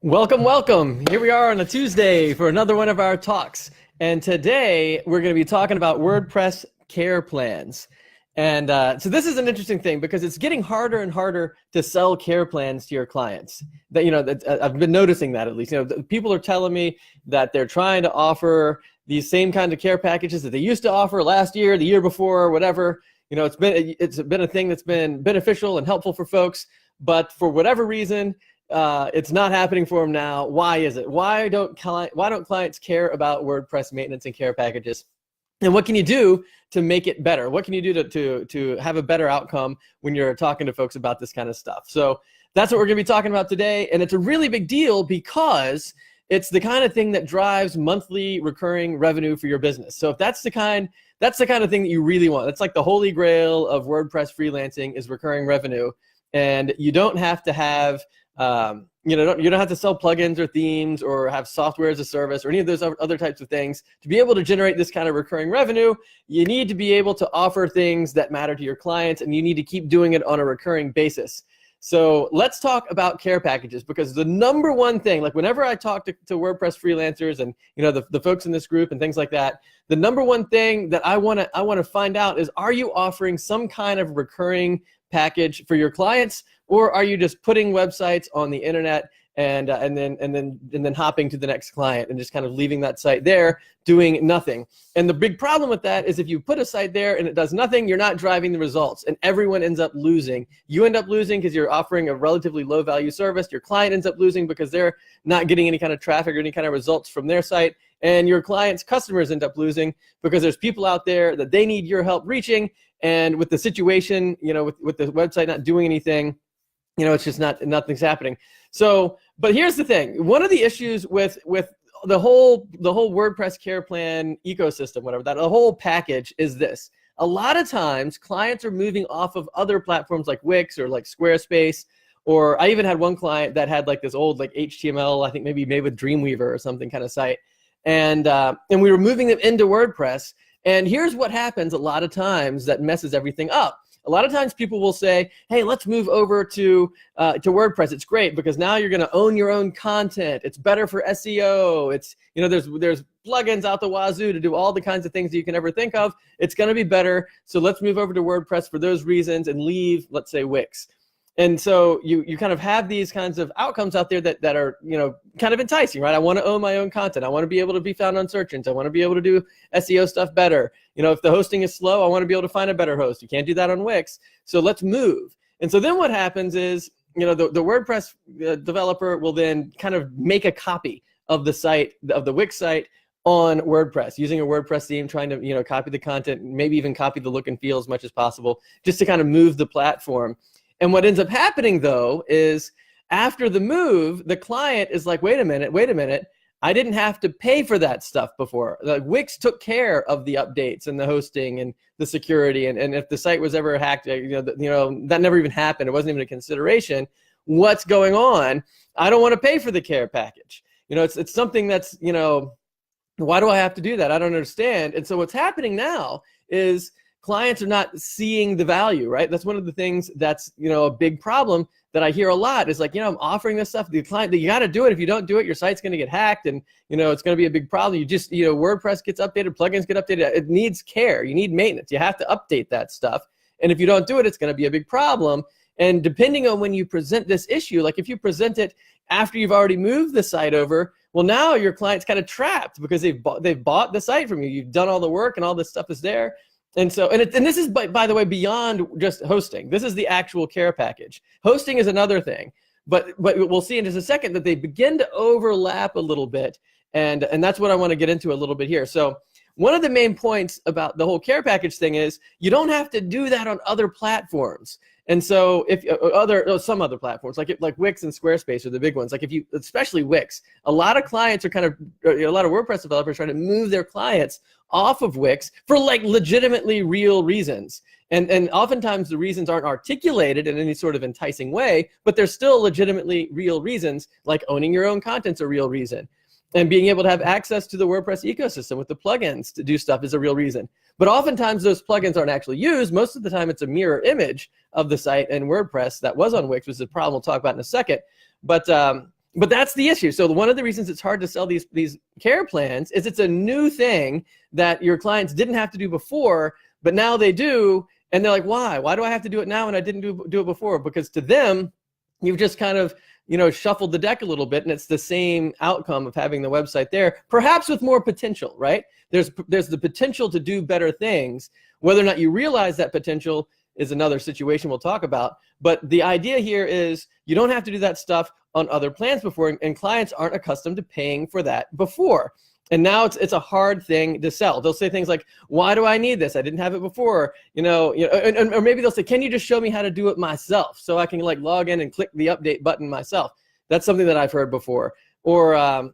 Welcome, welcome. Here we are on a Tuesday for another one of our talks. And today we're going to be talking about WordPress Care plans. And so this is an interesting thing because it's getting harder and harder to sell care plans to your clients. I've been noticing that, at least. People are telling me that they're trying to offer these same kind of care packages that they used to offer last year, the year before, whatever. It's been a thing that's been beneficial and helpful for folks, but for whatever reason, it's not happening for them now. Why is it? Why don't clients care about WordPress maintenance and care packages? And what can you do to make it better? What can you do to have a better outcome when you're talking to folks about this kind of stuff? So that's what we're going to be talking about today. And it's a really big deal because it's the kind of thing that drives monthly recurring revenue for your business. So if that's the kind of thing that you really want. That's like the holy grail of WordPress freelancing is recurring revenue. And you don't have to have you don't have to sell plugins or themes or have software as a service or any of those other types of things. To be able to generate this kind of recurring revenue, you need to be able to offer things that matter to your clients, and you need to keep doing it on a recurring basis. So let's talk about care packages, because the number one thing, like whenever I talk to WordPress freelancers and the folks in this group and things like that, the number one thing that I want to find out is, are you offering some kind of recurring package for your clients, or are you just putting websites on the internet and then hopping to the next client and just kind of leaving that site there doing nothing? And the big problem with that is if you put a site there and it does nothing, you're not driving the results, and everyone ends up losing. You end up losing because you're offering a relatively low value service. Your client ends up losing because they're not getting any kind of traffic or any kind of results from their site. And your client's customers end up losing because there's people out there that they need your help reaching. And with the situation, with the website not doing anything, it's just nothing's happening. So, but here's the thing. One of the issues with the whole WordPress Care plan ecosystem, whatever, that the whole package is this. A lot of times clients are moving off of other platforms like Wix or like Squarespace, or I even had one client that had like this old like HTML, I think maybe made with Dreamweaver or something kind of site. And we were moving them into WordPress. And here's what happens a lot of times that messes everything up. A lot of times people will say, hey, let's move over to WordPress. It's great because now you're going to own your own content. It's better for SEO. It's, there's plugins out the wazoo to do all the kinds of things that you can ever think of. It's going to be better. So let's move over to WordPress for those reasons and leave, let's say, Wix. And so you kind of have these kinds of outcomes out there that are, kind of enticing, right? I want to own my own content. I want to be able to be found on search engines. I want to be able to do SEO stuff better. If the hosting is slow, I want to be able to find a better host. You can't do that on Wix. So let's move. And so then what happens is, the WordPress developer will then kind of make a copy of the site, of the Wix site on WordPress, using a WordPress theme, trying to, copy the content, maybe even copy the look and feel as much as possible, just to kind of move the platform. And what ends up happening, though, is after the move, the client is like, wait a minute, I didn't have to pay for that stuff before. Like, Wix took care of the updates and the hosting and the security. And if the site was ever hacked, that never even happened. It wasn't even a consideration. What's going on? I don't want to pay for the care package. It's something that's, why do I have to do that? I don't understand. And so what's happening now is clients are not seeing the value, right? That's one of the things that's, a big problem that I hear a lot is like, I'm offering this stuff to the client, that you got to do it. If you don't do it, your site's going to get hacked and, it's going to be a big problem. You just, WordPress gets updated, plugins get updated. It needs care. You need maintenance. You have to update that stuff. And if you don't do it, it's going to be a big problem. And depending on when you present this issue, like if you present it after you've already moved the site over, well, now your client's kind of trapped because they've bought the site from you. You've done all the work and all this stuff is there. And so, and this is, by the way, beyond just hosting. This is the actual care package. Hosting is another thing, but we'll see in just a second that they begin to overlap a little bit, and that's what I want to get into a little bit here. So one of the main points about the whole care package thing is you don't have to do that on other platforms. And so if some other platforms like Wix and Squarespace are the big ones. Like especially Wix, a lot of clients are a lot of WordPress developers trying to move their clients off of Wix for like legitimately real reasons. And oftentimes the reasons aren't articulated in any sort of enticing way, but they're still legitimately real reasons, like owning your own content's a real reason. And being able to have access to the WordPress ecosystem with the plugins to do stuff is a real reason. But oftentimes those plugins aren't actually used. Most of the time it's a mirror image of the site in WordPress that was on Wix, which is a problem we'll talk about in a second. But But that's the issue. So one of the reasons it's hard to sell these care plans is it's a new thing that your clients didn't have to do before, but now they do. And they're like, why? Why do I have to do it now and I didn't do it before? Because to them, you've just kind of, shuffled the deck a little bit, and it's the same outcome of having the website there, perhaps with more potential, right? There's the potential to do better things. Whether or not you realize that potential is another situation we'll talk about. But the idea here is you don't have to do that stuff on other plans before, and clients aren't accustomed to paying for that before. And now it's a hard thing to sell. They'll say things like, why do I need this? I didn't have it before, or maybe they'll say, can you just show me how to do it myself so I can like log in and click the update button myself? That's something that I've heard before. Or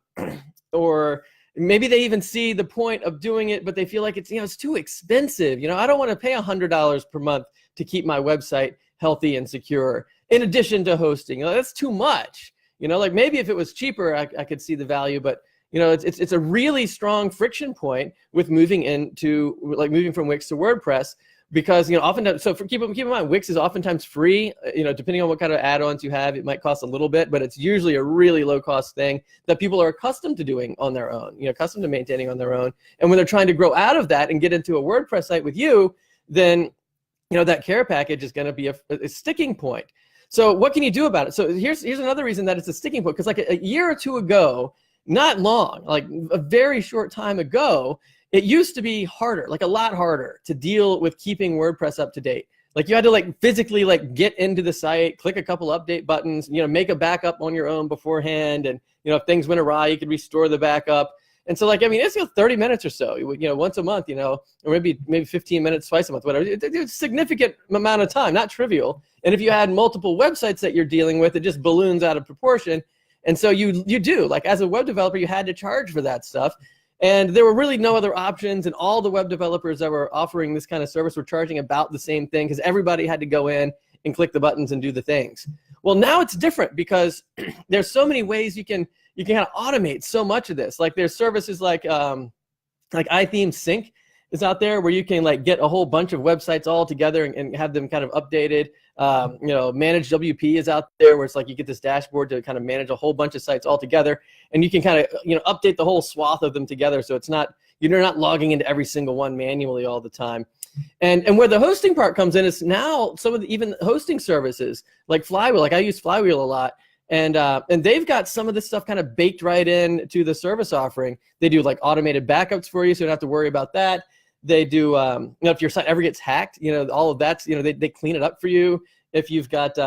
maybe they even see the point of doing it, but they feel like it's too expensive. I don't want to pay $100 per month to keep my website healthy and secure in addition to hosting. That's too much. Like maybe if it was cheaper, I could see the value, but it's a really strong friction point with moving from Wix to WordPress, because oftentimes, keep in mind, Wix is oftentimes free. Depending on what kind of add-ons you have, it might cost a little bit, but it's usually a really low-cost thing that people are accustomed to doing on their own, accustomed to maintaining on their own. And when they're trying to grow out of that and get into a WordPress site with you, then that care package is going to be a sticking point. So what can you do about it? So here's another reason that it's a sticking point, because like a year or two ago, not long, like a very short time ago, it used to be harder, like a lot harder to deal with keeping WordPress up to date. Like you had to like physically like get into the site, click a couple update buttons, make a backup on your own beforehand. And, if things went awry, you could restore the backup. And so it's 30 minutes or so, once a month, or maybe 15 minutes twice a month, whatever. It's a significant amount of time, not trivial. And if you had multiple websites that you're dealing with, it just balloons out of proportion. And so you do, like as a web developer, you had to charge for that stuff. And there were really no other options. And all the web developers that were offering this kind of service were charging about the same thing, because everybody had to go in and click the buttons and do the things. Well, now it's different, because there's so many ways you can kind of automate so much of this. Like there's services like iTheme Sync is out there, where you can like get a whole bunch of websites all together and have them kind of updated. Manage WP is out there, where it's like you get this dashboard to kind of manage a whole bunch of sites all together, and you can kind of update the whole swath of them together, so it's not, you're not logging into every single one manually all the time. And where the hosting part comes in is now some of the even hosting services like Flywheel. Like I use Flywheel a lot, and they've got some of this stuff kind of baked right in to the service offering. They do like automated backups for you, so you don't have to worry about that. They do, if your site ever gets hacked, all of that's, they clean it up for you. If you've got,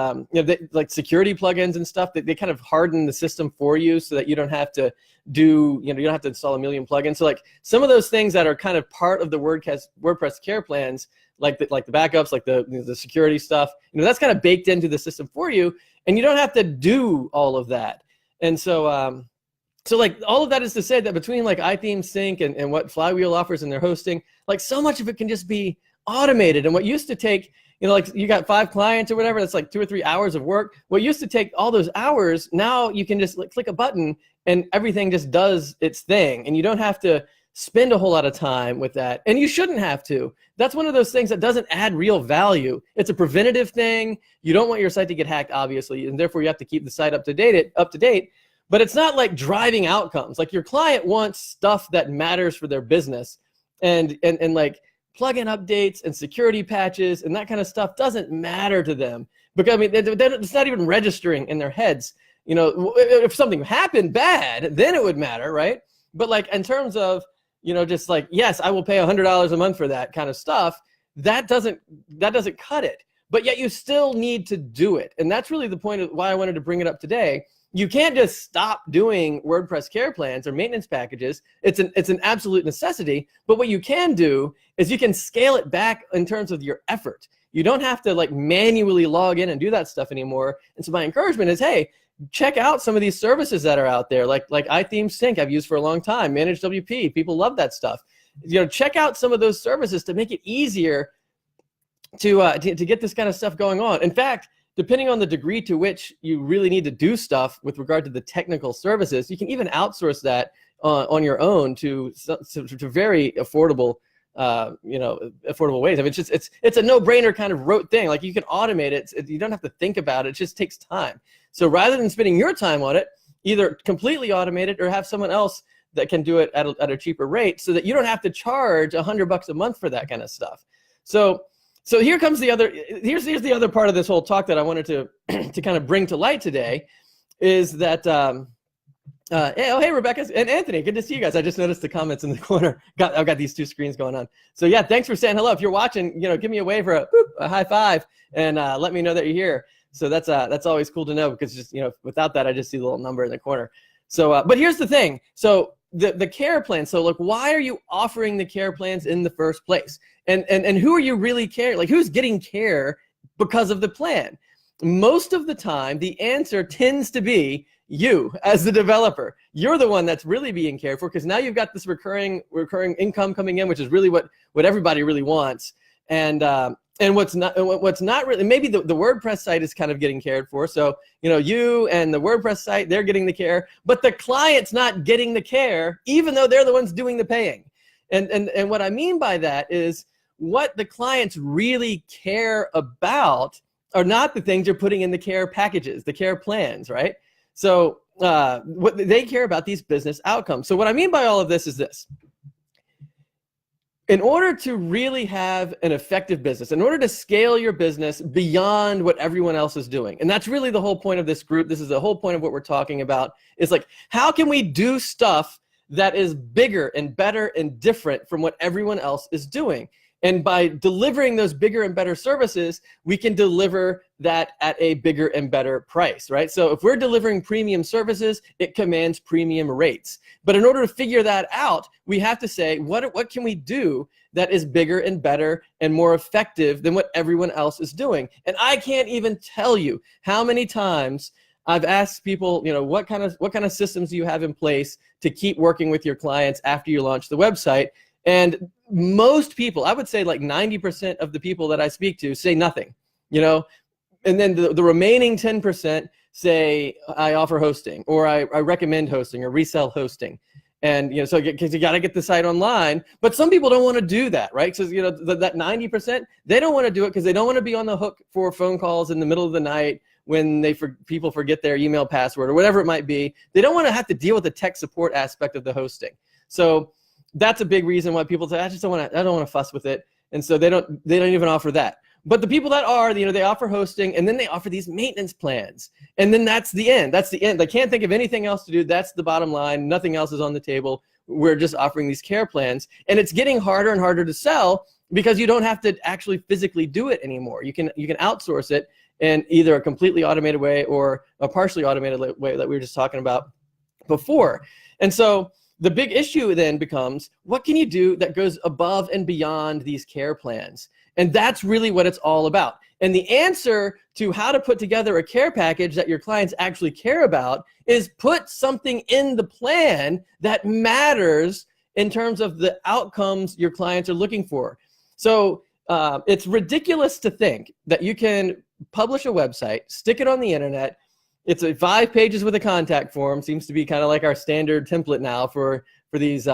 like security plugins and stuff, they kind of harden the system for you so that you don't have to do, you don't have to install a million plugins. So like some of those things that are kind of part of the WordPress care plans, like the backups, like the security stuff, that's kind of baked into the system for you, and you don't have to do all of that. And so, so like all of that is to say that between like iTheme Sync and what Flywheel offers in their hosting, like so much of it can just be automated. And what used to take, like you got 5 clients or whatever, that's like 2 or 3 hours of work. What used to take all those hours, now you can just like click a button and everything just does its thing. And you don't have to spend a whole lot of time with that. And you shouldn't have to. That's one of those things that doesn't add real value. It's a preventative thing. You don't want your site to get hacked, obviously, and therefore you have to keep the site up to date. But it's not like driving outcomes. Like your client wants stuff that matters for their business, and like plugin updates and security patches and that kind of stuff doesn't matter to them, because it's not even registering in their heads. If something happened bad, then it would matter, right? But like in terms of just like, yes, I will pay $100 a month for that kind of stuff, that doesn't cut it. But yet you still need to do it, and that's really the point of why I wanted to bring it up today. You can't just stop doing WordPress care plans or maintenance packages. It's an absolute necessity. But what you can do is you can scale it back in terms of your effort. You don't have to like manually log in and do that stuff anymore. And so my encouragement is, hey, check out some of these services that are out there, like iTheme Sync I've used for a long time, Manage WP. People love that stuff. Check out some of those services to make it easier to get this kind of stuff going on. In fact, depending on the degree to which you really need to do stuff with regard to the technical services, you can even outsource that on your own to very affordable, affordable ways. I mean, it's a no-brainer kind of rote thing. Like you can automate it. You don't have to think about it. It just takes time. So rather than spending your time on it, either completely automate it or have someone else that can do it at a cheaper rate, so that you don't have to charge $100 a month for that kind of stuff. So here comes the other, here's the other part of this whole talk that I wanted to to kind of bring to light today, is that hey Rebecca and Anthony, good to see you guys. I just noticed the comments in the corner. I've got these two screens going on. So yeah, thanks for saying hello. If you're watching, give me a wave or a high five, and let me know that you're here. So that's always cool to know, because just without that, I just see the little number in the corner. So but here's the thing. So the care plan. So look, why are you offering the care plans in the first place? And who are you really caring? Like, who's getting care because of the plan? Most of the time, the answer tends to be you as the developer. You're the one that's really being cared for, because now you've got this recurring income coming in, which is really what everybody really wants. And what's not really, maybe the WordPress site is kind of getting cared for. So, you and the WordPress site, they're getting the care, but the client's not getting the care, even though they're the ones doing the paying. And what I mean by that is, what the clients really care about are not the things you're putting in the care packages, the care plans, right? So what they care about, these business outcomes. So what I mean by all of this is this. In order to really have an effective business, in order to scale your business beyond what everyone else is doing, and that's really the whole point of this group, this is the whole point of what we're talking about, is like, how can we do stuff that is bigger and better and different from what everyone else is doing? And by delivering those bigger and better services, we can deliver that at a bigger and better price, right? So if we're delivering premium services, it commands premium rates. But in order to figure that out, we have to say, what can we do that is bigger and better and more effective than what everyone else is doing? And I can't even tell you how many times I've asked people, what kind of systems do you have in place to keep working with your clients after you launch the website? And most people, I would say like 90% of the people that I speak to say nothing, and then the remaining 10% say, I offer hosting, or I recommend hosting, or resell hosting. And, so because you got to get the site online, but some people don't want to do that, right? So, that 90%, they don't want to do it because they don't want to be on the hook for phone calls in the middle of the night when people forget their email password or whatever it might be. They don't want to have to deal with the tech support aspect of the hosting. So that's a big reason why people say, I don't want to fuss with it. And so they don't even offer that. But the people that are, they offer hosting, and then they offer these maintenance plans. And then that's the end. That's the end. They can't think of anything else to do. That's the bottom line. Nothing else is on the table. We're just offering these care plans. And it's getting harder and harder to sell, because you don't have to actually physically do it anymore. You can outsource it in either a completely automated way or a partially automated way that we were just talking about before. And so the big issue then becomes, what can you do that goes above and beyond these care plans? And that's really what it's all about. And the answer to how to put together a care package that your clients actually care about is put something in the plan that matters in terms of the outcomes your clients are looking for. So it's ridiculous to think that you can publish a website, stick it on the internet. It's 5 pages with a contact form. Seems to be kind of like our standard template now for these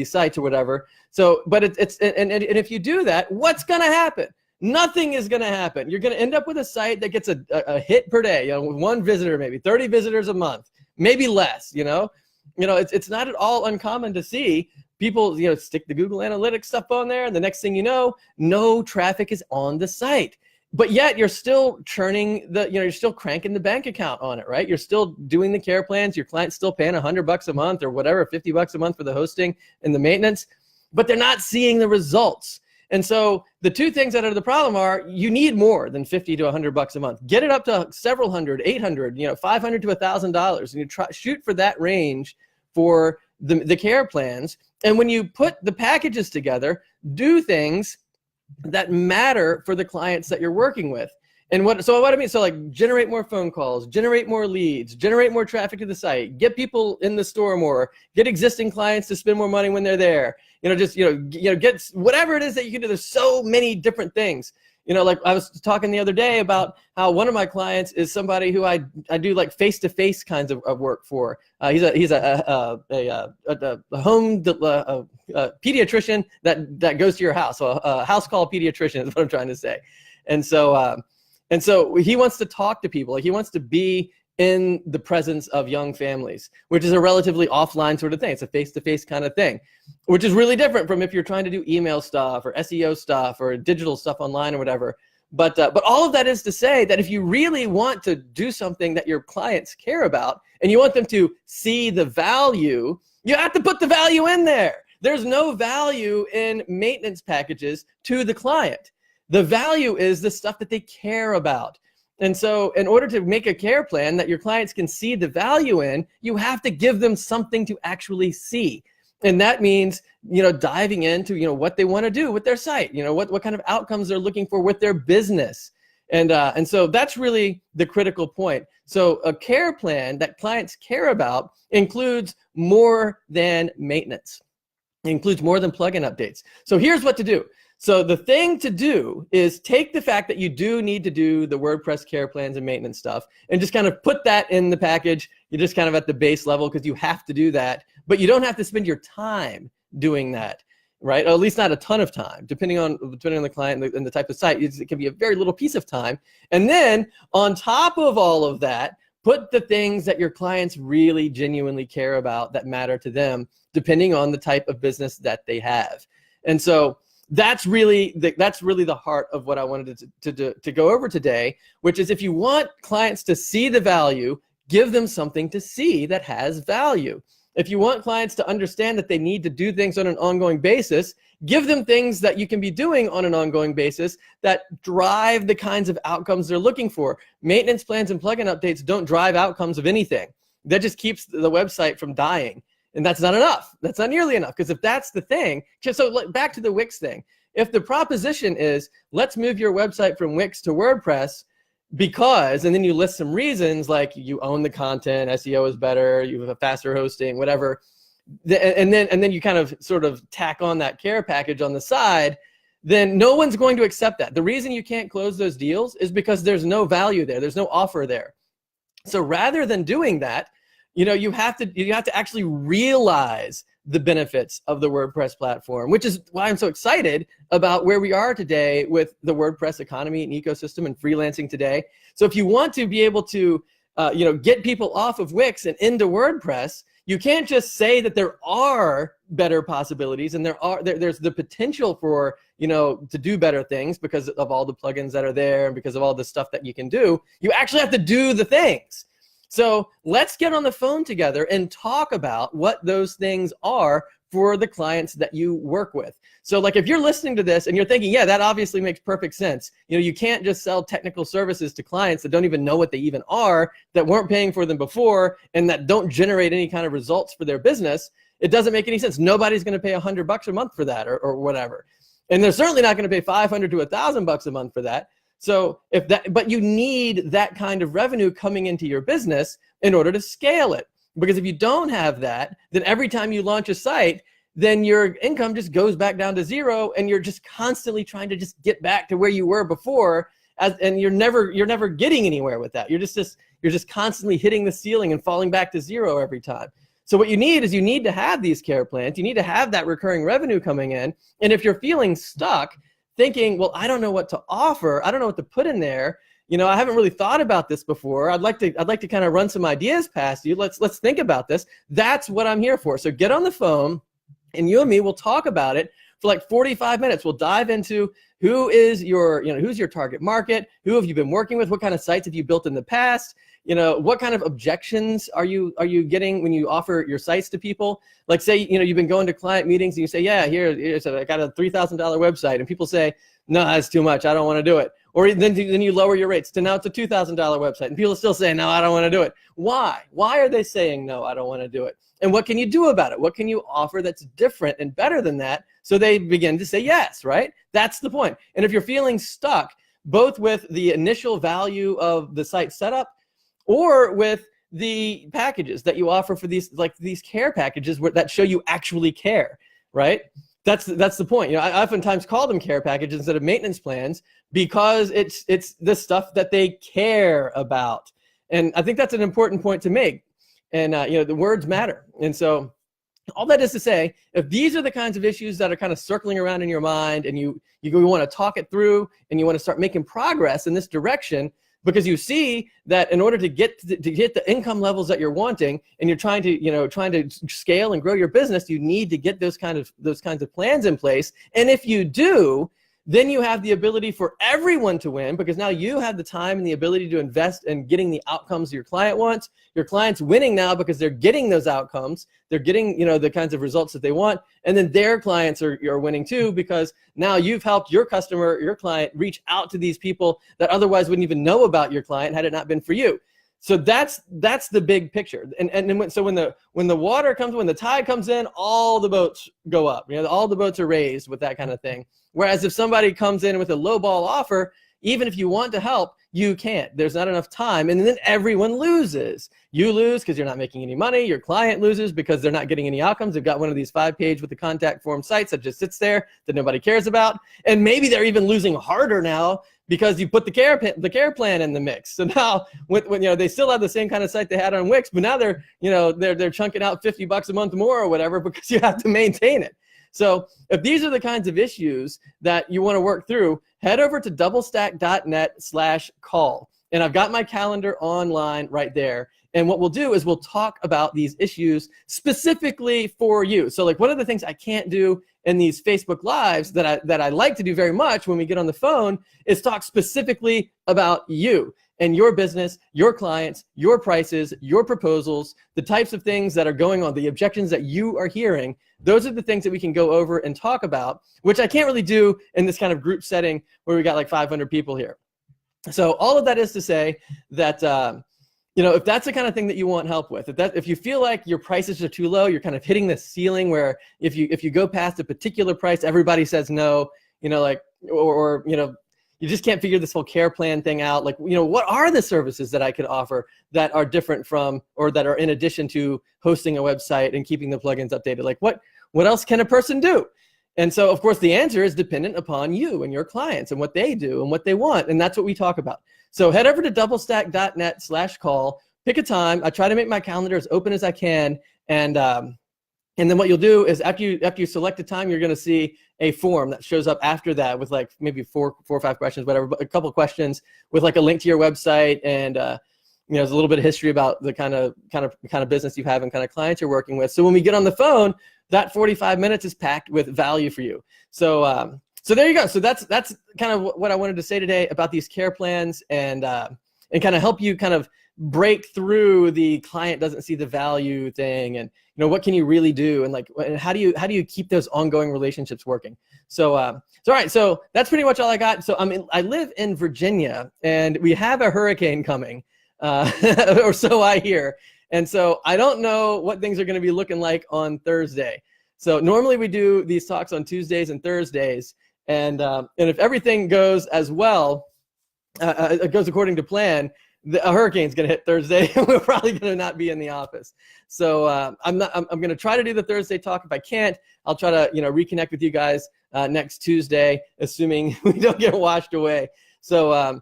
sites or whatever. So, but and if you do that, what's going to happen? Nothing is going to happen. You're going to end up with a site that gets a hit per day. One visitor, maybe 30 visitors a month, maybe less. It's not at all uncommon to see people stick the Google Analytics stuff on there, and the next thing you know, no traffic is on the site. But yet you're still churning you're still cranking the bank account on it, right? You're still doing the care plans. Your client's still paying $100 a month or whatever, $50 a month for the hosting and the maintenance, but they're not seeing the results. And so the two things that are the problem are, you need more than $50 to $100 a month. Get it up to several hundred, 800, $500 to $1,000, and you shoot for that range for the care plans. And when you put the packages together, do things that matter for the clients that you're working with. And what I mean, so like generate more phone calls, generate more leads, generate more traffic to the site, get people in the store more, get existing clients to spend more money when they're there, get whatever it is that you can do. There's so many different things. Like I was talking the other day about how one of my clients is somebody who I do like face-to-face kinds of work for. He's a home pediatrician that goes to your house. So a house call pediatrician is what I'm trying to say. And so he wants to talk to people. Like, he wants to be in the presence of young families, which is a relatively offline sort of thing. It's a face-to-face kind of thing, which is really different from if you're trying to do email stuff or SEO stuff or digital stuff online or whatever. But all of that is to say that if you really want to do something that your clients care about and you want them to see the value, you have to put the value in there. There's no value in maintenance packages to the client. The value is the stuff that they care about. And so in order to make a care plan that your clients can see the value in, you have to give them something to actually see. And that means, diving into, what they want to do with their site, what kind of outcomes they're looking for with their business. And so that's really the critical point. So a care plan that clients care about includes more than maintenance. It includes more than plugin updates. So here's what to do. So the thing to do is take the fact that you do need to do the WordPress care plans and maintenance stuff and just kind of put that in the package. You're just kind of at the base level because you have to do that, but you don't have to spend your time doing that, right? Or at least not a ton of time, depending on the client and the type of site. It can be a very little piece of time. And then on top of all of that, put the things that your clients really genuinely care about that matter to them, depending on the type of business that they have. And so that's really the heart of what I wanted to go over today, which is if you want clients to see the value, give them something to see that has value. If you want clients to understand that they need to do things on an ongoing basis, give them things that you can be doing on an ongoing basis that drive the kinds of outcomes they're looking for. Maintenance plans and plugin updates don't drive outcomes of anything. That just keeps the website from dying. And that's not enough. That's not nearly enough. Because if that's the thing, so back to the Wix thing. If the proposition is, let's move your website from Wix to WordPress because, and then you list some reasons like you own the content, SEO is better, you have a faster hosting, whatever. And then you kind of sort of tack on that care package on the side, then no one's going to accept that. The reason you can't close those deals is because there's no value there. There's no offer there. So rather than doing that, you have to actually realize the benefits of the WordPress platform, which is why I'm so excited about where we are today with the WordPress economy and ecosystem and freelancing today. So if you want to be able to, get people off of Wix and into WordPress, you can't just say that there are better possibilities and there's the potential for, to do better things because of all the plugins that are there and because of all the stuff that you can do. You actually have to do the things. So let's get on the phone together and talk about what those things are for the clients that you work with. So like if you're listening to this and you're thinking, yeah, that obviously makes perfect sense. You can't just sell technical services to clients that don't even know what they even are, that weren't paying for them before, and that don't generate any kind of results for their business. It doesn't make any sense. Nobody's going to pay $100 a month for that or whatever. And they're certainly not going to pay $500 to $1,000 a month for that. So but you need that kind of revenue coming into your business in order to scale it. Because if you don't have that, then every time you launch a site, then your income just goes back down to zero and you're just constantly trying to just get back to where you were before, and you're never getting anywhere with that. You're just constantly hitting the ceiling and falling back to zero every time. So what you need is you need to have these care plans. You need to have that recurring revenue coming in. And if you're feeling stuck, thinking, well, I don't know what to offer, I don't know what to put in there, I haven't really thought about this before, I'd like to kind of run some ideas past you, let's think about this. That's what I'm here for. So get on the phone and you and me will talk about it for like 45 minutes. We'll dive into who's your target market, who have you been working with, what kind of sites have you built in the past, what kind of objections are you getting when you offer your sites to people? Like say, you've been going to client meetings and you say, yeah, here's I got a $3,000 website, and people say, no, that's too much, I don't want to do it. Or then you lower your rates to now it's a $2,000 website, and people still say, no, I don't want to do it. Why? Why are they saying, no, I don't want to do it? And what can you do about it? What can you offer that's different and better than that? So they begin to say yes, right? That's the point. And if you're feeling stuck, both with the initial value of the site setup or with the packages that you offer for these care packages that show you actually care, right? That's the point. I oftentimes call them care packages instead of maintenance plans because it's the stuff that they care about. And I think that's an important point to make. And the words matter. And so all that is to say, if these are the kinds of issues that are kind of circling around in your mind and you want to talk it through and you want to start making progress in this direction, because you see that in order to get the income levels that you're wanting, and you're trying to scale and grow your business, you need to get those kinds of plans in place. And if you do, then you have the ability for everyone to win, because now you have the time and the ability to invest in getting the outcomes your client wants. Your client's winning now because they're getting those outcomes. They're getting, the kinds of results that they want. And then their clients are winning too, because now you've helped your customer, your client, reach out to these people that otherwise wouldn't even know about your client had it not been for you. So that's the big picture. So when the water comes, when the tide comes in, all the boats go up. All the boats are raised with that kind of thing. Whereas if somebody comes in with a lowball offer, even if you want to help, you can't. There's not enough time, and then everyone loses. You lose because you're not making any money. Your client loses because they're not getting any outcomes. They've got one of these 5-page with the contact form sites that just sits there that nobody cares about, and maybe they're even losing harder now because you put the care plan in the mix. So now, when they still have the same kind of site they had on Wix, but now they're chunking out $50 a month more or whatever because you have to maintain it. So if these are the kinds of issues that you want to work through, head over to doublestack.net/call. And I've got my calendar online right there. And what we'll do is we'll talk about these issues specifically for you. So like one of the things I can't do in these Facebook Lives that I like to do very much when we get on the phone is talk specifically about you and your business, your clients, your prices, your proposals, the types of things that are going on, the objections that you are hearing. Those are the things that we can go over and talk about, which I can't really do in this kind of group setting where we got like 500 people here. So all of that is to say that, if that's the kind of thing that you want help with, if you feel like your prices are too low, you're kind of hitting the ceiling where if you go past a particular price, everybody says no, you just can't figure this whole care plan thing out. Like, what are the services that I could offer that are different from, or that are in addition to hosting a website and keeping the plugins updated? Like what else can a person do? And so, of course, the answer is dependent upon you and your clients and what they do and what they want. And that's what we talk about. So head over to doublestack.net/call, pick a time. I try to make my calendar as open as I can. And then what you'll do is after you select a time, you're going to see a form that shows up after that with like maybe four or five questions, whatever, but a couple of questions with like a link to your website and there's a little bit of history about the kind of business you have and kind of clients you're working with. So when we get on the phone, that 45 minutes is packed with value for you. So there you go. So that's kind of what I wanted to say today about these care plans and kind of help you kind of break through the client doesn't see the value thing, and what can you really do, and how do you keep those ongoing relationships working. So all right, so that's pretty much all I got. So I live in Virginia, and we have a hurricane coming, or so I hear, and so I don't know what things are going to be looking like on Thursday. So normally we do these talks on Tuesdays and Thursdays, and if everything goes as well, it goes according to plan, a hurricane's going to hit Thursday, and we're probably going to not be in the office. So I'm going to try to do the Thursday talk. If I can't, I'll try to reconnect with you guys next Tuesday, assuming we don't get washed away. So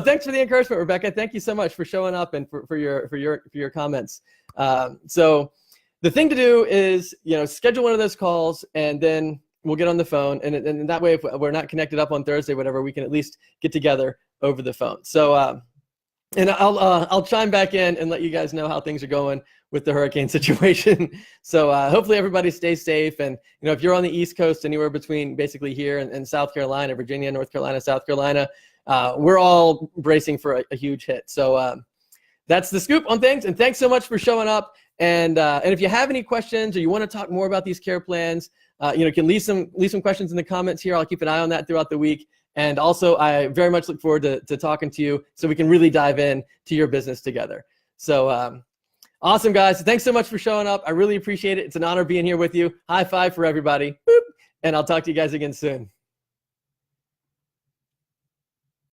thanks for the encouragement, Rebecca. Thank you so much for showing up and for your comments. So the thing to do is schedule one of those calls, and then we'll get on the phone, and that way, if we're not connected up on Thursday, whatever, we can at least get together over the phone. So. And I'll chime back in and let you guys know how things are going with the hurricane situation. So hopefully everybody stays safe. And if you're on the East Coast, anywhere between basically here and South Carolina, Virginia, North Carolina, South Carolina, we're all bracing for a huge hit. So that's the scoop on things. And thanks so much for showing up. And if you have any questions or you want to talk more about these care plans, you can leave some questions in the comments here. I'll keep an eye on that throughout the week. And also, I very much look forward to talking to you so we can really dive in to your business together. So awesome, guys. Thanks so much for showing up. I really appreciate it. It's an honor being here with you. High five for everybody. Boop. And I'll talk to you guys again soon.